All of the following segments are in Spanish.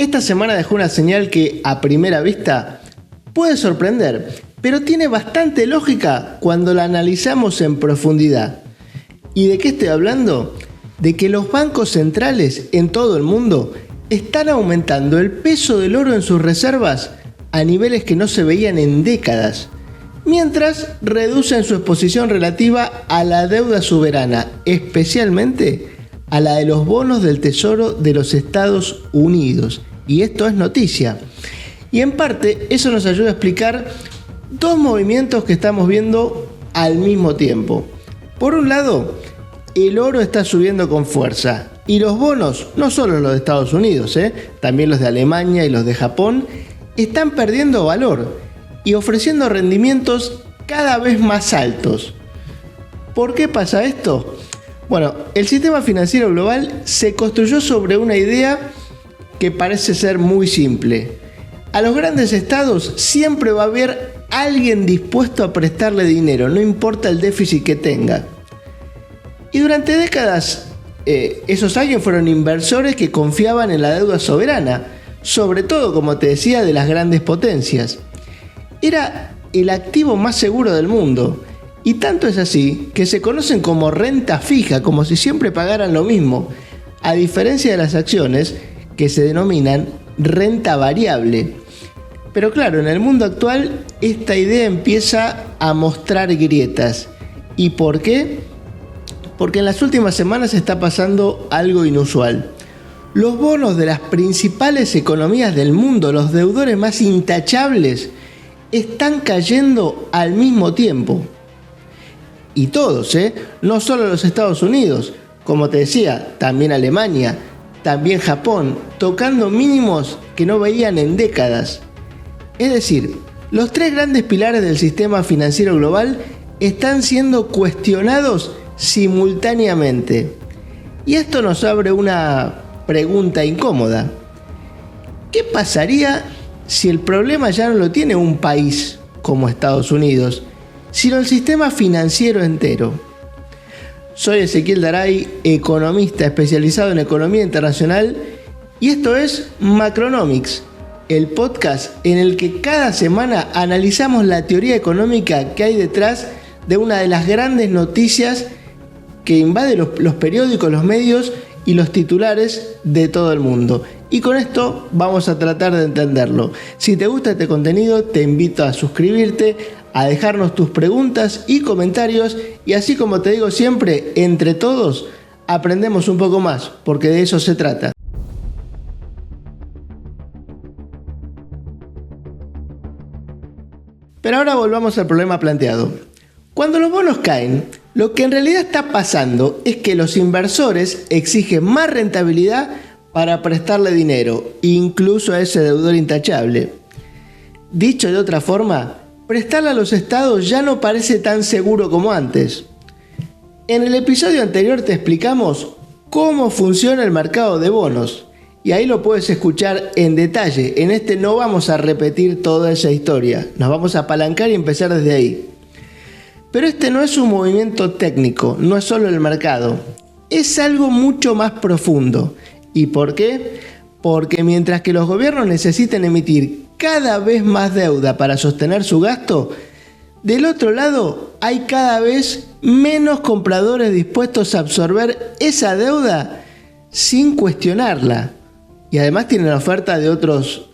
Esta semana dejó una señal que a primera vista puede sorprender, pero tiene bastante lógica cuando la analizamos en profundidad. ¿Y de qué estoy hablando? De que los bancos centrales en todo el mundo están aumentando el peso del oro en sus reservas a niveles que no se veían en décadas, mientras reducen su exposición relativa a la deuda soberana, especialmente a la de los bonos del Tesoro de los Estados Unidos. Y esto es noticia. Y en parte eso nos ayuda a explicar dos movimientos que estamos viendo al mismo tiempo. Por un lado, el oro está subiendo con fuerza y los bonos, no solo los de Estados Unidos, también los de Alemania y los de Japón, están perdiendo valor y ofreciendo rendimientos cada vez más altos. ¿Por qué pasa esto? Bueno, el sistema financiero global se construyó sobre una idea que parece ser muy simple. A los grandes estados siempre va a haber alguien dispuesto a prestarle dinero, no importa el déficit que tenga. Y durante décadas, esos alguien fueron inversores que confiaban en la deuda soberana, sobre todo, como te decía, de las grandes potencias. Era el activo más seguro del mundo, y tanto es así que se conocen como renta fija, como si siempre pagaran lo mismo, a diferencia de las acciones que se denominan renta variable. Pero claro, en el mundo actual esta idea empieza a mostrar grietas. ¿Y por qué? Porque en las últimas semanas está pasando algo inusual. Los bonos de las principales economías del mundo, los deudores más intachables, están cayendo al mismo tiempo. Y todos, no solo los Estados Unidos, como te decía, también Alemania, también Japón, tocando mínimos que no veían en décadas. Es decir, los tres grandes pilares del sistema financiero global están siendo cuestionados simultáneamente. Y esto nos abre una pregunta incómoda. ¿Qué pasaría si el problema ya no lo tiene un país como Estados Unidos, sino el sistema financiero entero? Soy Ezequiel Daray, economista especializado en economía internacional, y esto es Macronomics, el podcast en el que cada semana analizamos la teoría económica que hay detrás de una de las grandes noticias que invade los periódicos, los medios y los titulares de todo el mundo. Y con esto vamos a tratar de entenderlo. Si te gusta este contenido, te invito a suscribirte, a dejarnos tus preguntas y comentarios, y así como te digo siempre, entre todos aprendemos un poco más, porque de eso se trata. Pero ahora volvamos al problema planteado. Cuando los bonos caen, lo que en realidad está pasando es que los inversores exigen más rentabilidad para prestarle dinero, incluso a ese deudor intachable. Dicho de otra forma, prestarle a los estados ya no parece tan seguro como antes. En el episodio anterior te explicamos cómo funciona el mercado de bonos, y ahí lo puedes escuchar en detalle. En este no vamos a repetir toda esa historia, nos vamos a apalancar y empezar desde ahí. Pero este no es un movimiento técnico, no es solo el mercado, es algo mucho más profundo. ¿Y por qué? Porque mientras que los gobiernos necesiten emitir cada vez más deuda para sostener su gasto, del otro lado hay cada vez menos compradores dispuestos a absorber esa deuda sin cuestionarla. Y además tienen la oferta de otros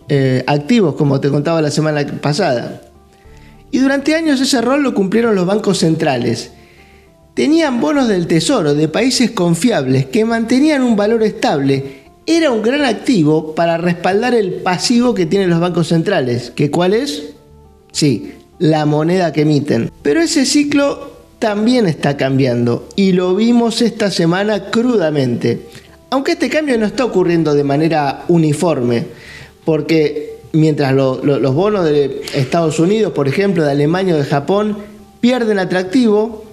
activos, como te contaba la semana pasada. Y durante años ese rol lo cumplieron los bancos centrales. Tenían bonos del tesoro de países confiables que mantenían un valor estable. Era un gran activo para respaldar el pasivo que tienen los bancos centrales. ¿Que cuál es? Sí, la moneda que emiten. Pero ese ciclo también está cambiando y lo vimos esta semana crudamente. Aunque este cambio no está ocurriendo de manera uniforme, porque mientras los bonos de Estados Unidos, por ejemplo, de Alemania o de Japón, pierden atractivo,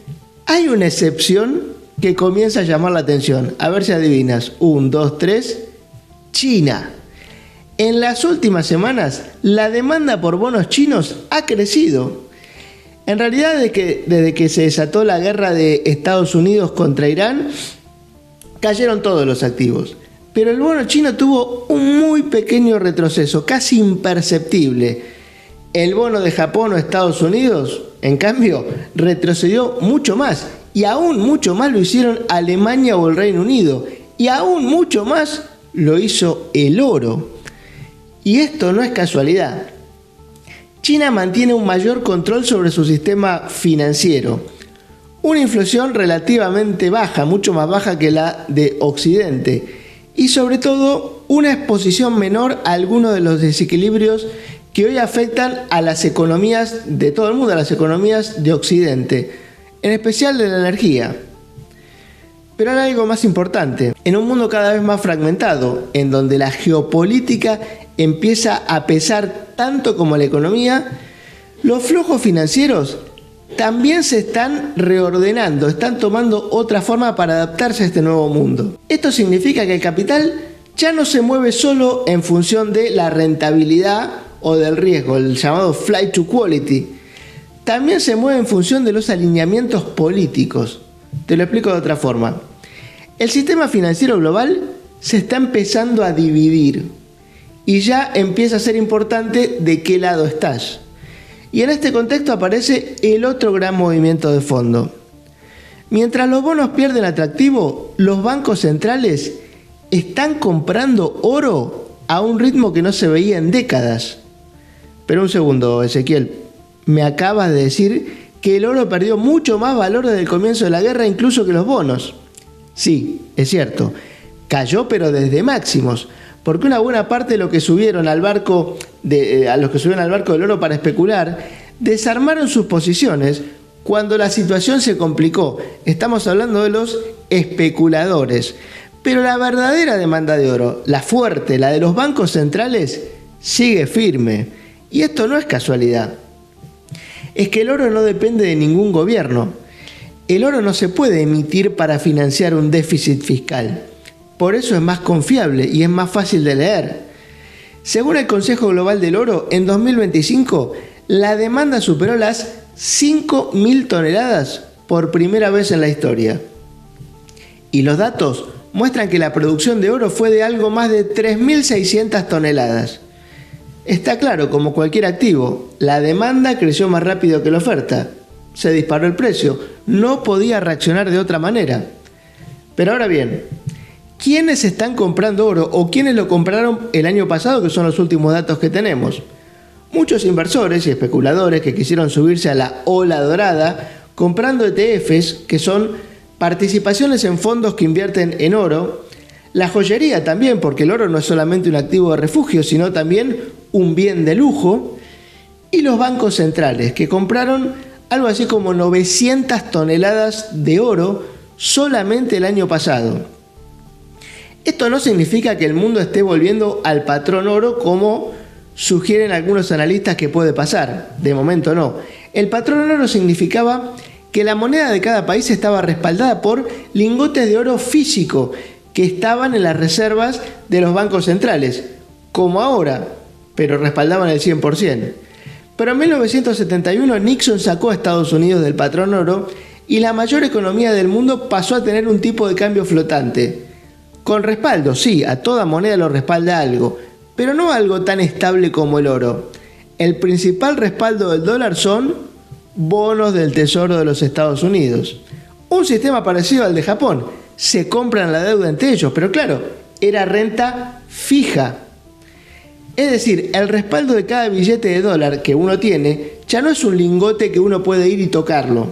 hay una excepción que comienza a llamar la atención. A ver si adivinas. 1, 2, 3. China. En las últimas semanas, la demanda por bonos chinos ha crecido. En realidad, desde que se desató la guerra de Estados Unidos contra Irán, cayeron todos los activos. Pero el bono chino tuvo un muy pequeño retroceso, casi imperceptible. El bono de Japón o Estados Unidos, en cambio, retrocedió mucho más. Y aún mucho más lo hicieron Alemania o el Reino Unido. Y aún mucho más lo hizo el oro. Y esto no es casualidad. China mantiene un mayor control sobre su sistema financiero. Una inflación relativamente baja, mucho más baja que la de Occidente. Y sobre todo, una exposición menor a algunos de los desequilibrios que hoy afectan a las economías de todo el mundo, a las economías de Occidente, en especial de la energía. Pero hay algo más importante. En un mundo cada vez más fragmentado, en donde la geopolítica empieza a pesar tanto como la economía, los flujos financieros también se están reordenando, están tomando otra forma para adaptarse a este nuevo mundo. Esto significa que el capital ya no se mueve solo en función de la rentabilidad o del riesgo, el llamado flight to quality. También se mueve en función de los alineamientos políticos. Te lo explico de otra forma. El sistema financiero global se está empezando a dividir y ya empieza a ser importante de qué lado estás. Y en este contexto aparece el otro gran movimiento de fondo. Mientras los bonos pierden atractivo, los bancos centrales están comprando oro a un ritmo que no se veía en décadas. Pero un segundo, Ezequiel, me acabas de decir que el oro perdió mucho más valor desde el comienzo de la guerra incluso que los bonos. Sí, es cierto, cayó pero desde máximos, porque una buena parte de los que subieron al barco del oro para especular, desarmaron sus posiciones cuando la situación se complicó. Estamos hablando de los especuladores. Pero la verdadera demanda de oro, la fuerte, la de los bancos centrales, sigue firme. Y esto no es casualidad. Es que el oro no depende de ningún gobierno. El oro no se puede emitir para financiar un déficit fiscal. Por eso es más confiable y es más fácil de leer. Según el Consejo Global del Oro, en 2025 la demanda superó las 5.000 toneladas por primera vez en la historia. Y los datos muestran que la producción de oro fue de algo más de 3.600 toneladas. Está claro, como cualquier activo, la demanda creció más rápido que la oferta. Se disparó el precio, no podía reaccionar de otra manera. Pero ahora bien, ¿quiénes están comprando oro o quiénes lo compraron el año pasado, que son los últimos datos que tenemos? Muchos inversores y especuladores que quisieron subirse a la ola dorada comprando ETFs, que son participaciones en fondos que invierten en oro. La joyería también, porque el oro no es solamente un activo de refugio, sino también un bien de lujo. Y los bancos centrales, que compraron algo así como 900 toneladas de oro solamente el año pasado. Esto no significa que el mundo esté volviendo al patrón oro como sugieren algunos analistas que puede pasar. De momento no. El patrón oro significaba que la moneda de cada país estaba respaldada por lingotes de oro físico que estaban en las reservas de los bancos centrales, como ahora, pero respaldaban el 100%. Pero en 1971 Nixon sacó a Estados Unidos del patrón oro y la mayor economía del mundo pasó a tener un tipo de cambio flotante. Con respaldo, sí, a toda moneda lo respalda algo, pero no algo tan estable como el oro. El principal respaldo del dólar son bonos del Tesoro de los Estados Unidos. Un sistema parecido al de Japón. Se compran la deuda entre ellos, pero claro, era renta fija. Es decir, el respaldo de cada billete de dólar que uno tiene ya no es un lingote que uno puede ir y tocarlo.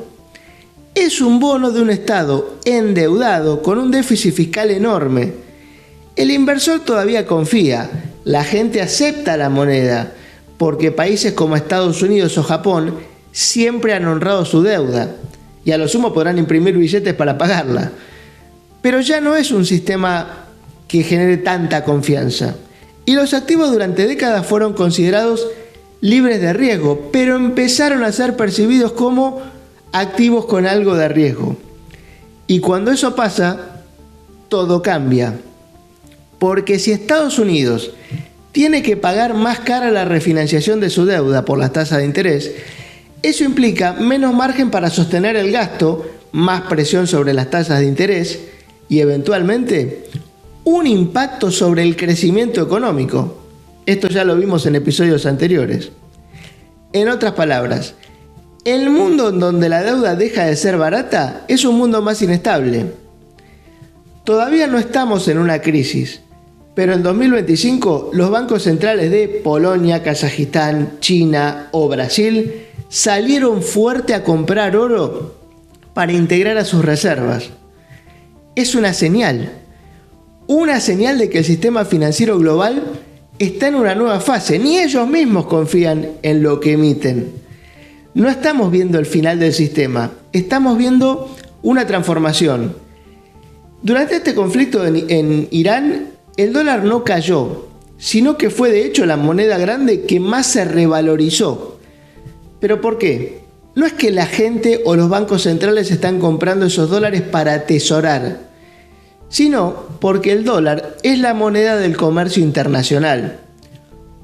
Es un bono de un Estado endeudado con un déficit fiscal enorme. El inversor todavía confía, la gente acepta la moneda, porque países como Estados Unidos o Japón siempre han honrado su deuda y a lo sumo podrán imprimir billetes para pagarla. Pero ya no es un sistema que genere tanta confianza. Y los activos durante décadas fueron considerados libres de riesgo, pero empezaron a ser percibidos como activos con algo de riesgo. Y cuando eso pasa, todo cambia. Porque si Estados Unidos tiene que pagar más cara la refinanciación de su deuda por las tasas de interés, eso implica menos margen para sostener el gasto, más presión sobre las tasas de interés y eventualmente un impacto sobre el crecimiento económico. Esto ya lo vimos en episodios anteriores. En otras palabras, el mundo en donde la deuda deja de ser barata es un mundo más inestable. Todavía no estamos en una crisis, pero en 2025 los bancos centrales de Polonia, Kazajistán, China o Brasil salieron fuerte a comprar oro para integrar a sus reservas. Es una señal de que el sistema financiero global está en una nueva fase. Ni ellos mismos confían en lo que emiten. No estamos viendo el final del sistema, estamos viendo una transformación. Durante este conflicto en Irán, el dólar no cayó, sino que fue de hecho la moneda grande que más se revalorizó. ¿Pero por qué? No es que la gente o los bancos centrales están comprando esos dólares para atesorar, sino porque el dólar es la moneda del comercio internacional.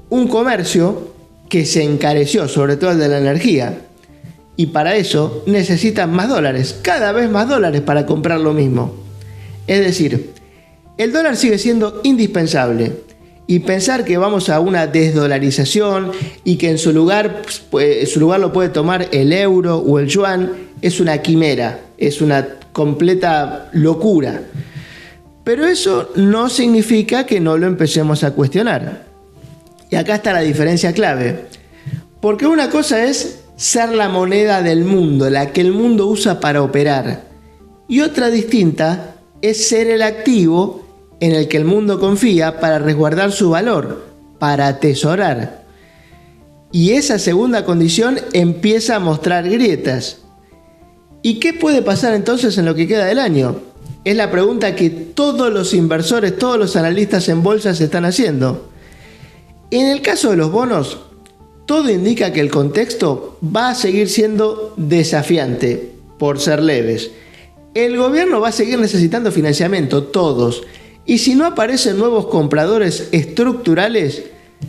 Un comercio que se encareció, sobre todo el de la energía, y para eso necesitan más dólares, cada vez más dólares para comprar lo mismo. Es decir, el dólar sigue siendo indispensable, y pensar que vamos a una desdolarización y que en su lugar lo puede tomar el euro o el yuan es una quimera, es una completa locura. Pero eso no significa que no lo empecemos a cuestionar. Y acá está la diferencia clave. Porque una cosa es ser la moneda del mundo, la que el mundo usa para operar. Y otra distinta es ser el activo en el que el mundo confía para resguardar su valor, para atesorar. Y esa segunda condición empieza a mostrar grietas. ¿Y qué puede pasar entonces en lo que queda del año? Es la pregunta que todos los inversores, todos los analistas en bolsa se están haciendo. En el caso de los bonos, todo indica que el contexto va a seguir siendo desafiante, por ser leves. El gobierno va a seguir necesitando financiamiento, todos. Y si no aparecen nuevos compradores estructurales,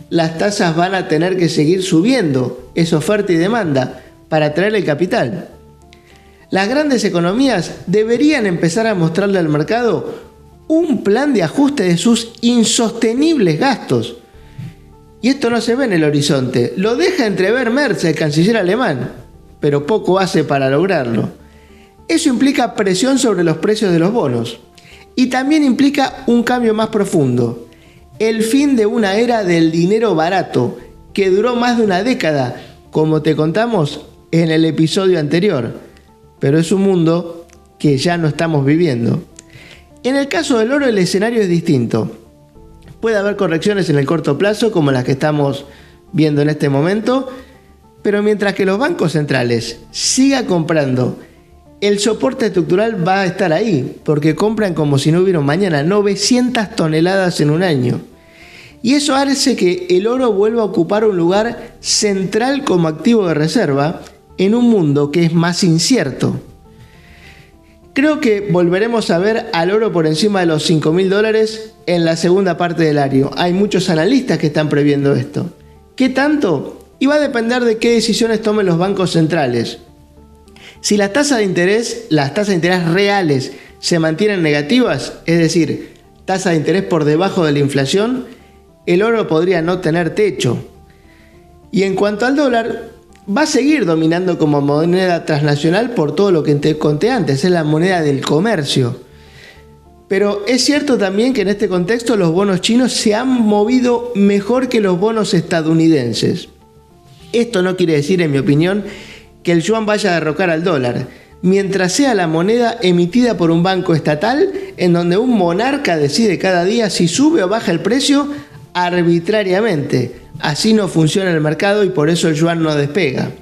las tasas van a tener que seguir subiendo, es oferta y demanda, para atraer el capital. Las grandes economías deberían empezar a mostrarle al mercado un plan de ajuste de sus insostenibles gastos. Y esto no se ve en el horizonte, lo deja entrever Merz, el canciller alemán, pero poco hace para lograrlo. Eso implica presión sobre los precios de los bonos. Y también implica un cambio más profundo, el fin de una era del dinero barato que duró más de una década, como te contamos en el episodio anterior, pero es un mundo que ya no estamos viviendo. En el caso del oro el escenario es distinto. Puede haber correcciones en el corto plazo como las que estamos viendo en este momento, pero mientras que los bancos centrales sigan comprando, el soporte estructural va a estar ahí, porque compran como si no hubiera un mañana, 900 toneladas en un año. Y eso hace que el oro vuelva a ocupar un lugar central como activo de reserva en un mundo que es más incierto. Creo que volveremos a ver al oro por encima de los $5.000 en la segunda parte del año. Hay muchos analistas que están previendo esto. ¿Qué tanto? Y va a depender de qué decisiones tomen los bancos centrales. Si las tasas de interés reales se mantienen negativas, es decir, tasa de interés por debajo de la inflación, el oro podría no tener techo. Y en cuanto al dólar, va a seguir dominando como moneda transnacional por todo lo que te conté antes, es la moneda del comercio. Pero es cierto también que en este contexto los bonos chinos se han movido mejor que los bonos estadounidenses. Esto no quiere decir, en mi opinión, que el yuan vaya a derrocar al dólar, mientras sea la moneda emitida por un banco estatal en donde un monarca decide cada día si sube o baja el precio arbitrariamente. Así no funciona el mercado y por eso el yuan no despega.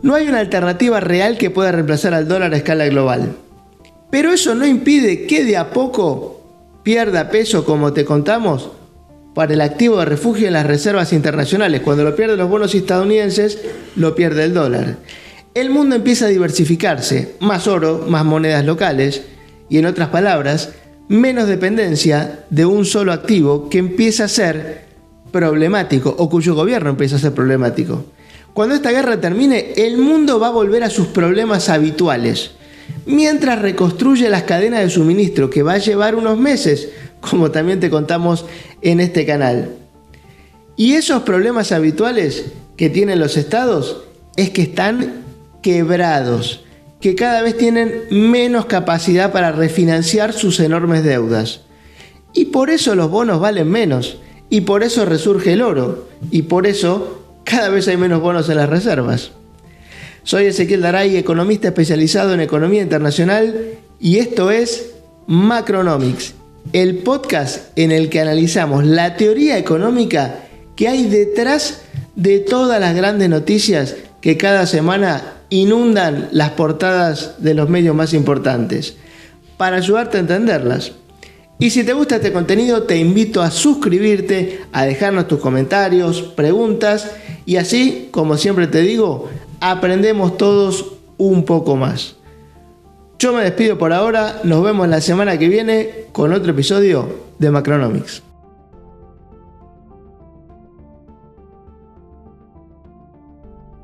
No hay una alternativa real que pueda reemplazar al dólar a escala global. Pero eso no impide que de a poco pierda peso, como te contamos, para el activo de refugio en las reservas internacionales. Cuando lo pierden los bonos estadounidenses, lo pierde el dólar. El mundo empieza a diversificarse, más oro, más monedas locales y, en otras palabras, menos dependencia de un solo activo que empieza a ser problemático o cuyo gobierno empieza a ser problemático. Cuando esta guerra termine, el mundo va a volver a sus problemas habituales. mientras reconstruye las cadenas de suministro, que va a llevar unos meses, como también te contamos en este canal. Y esos problemas habituales que tienen los estados es que están quebrados, que cada vez tienen menos capacidad para refinanciar sus enormes deudas. Y por eso los bonos valen menos, y por eso resurge el oro, y por eso cada vez hay menos bonos en las reservas. Soy Ezequiel Daray, economista especializado en economía internacional, y esto es Macronomics, el podcast en el que analizamos la teoría económica que hay detrás de todas las grandes noticias que cada semana inundan las portadas de los medios más importantes, para ayudarte a entenderlas. Y si te gusta este contenido, te invito a suscribirte, a dejarnos tus comentarios, preguntas, y así, como siempre te digo, aprendemos todos un poco más. Yo me despido por ahora, nos vemos la semana que viene con otro episodio de Macronomics.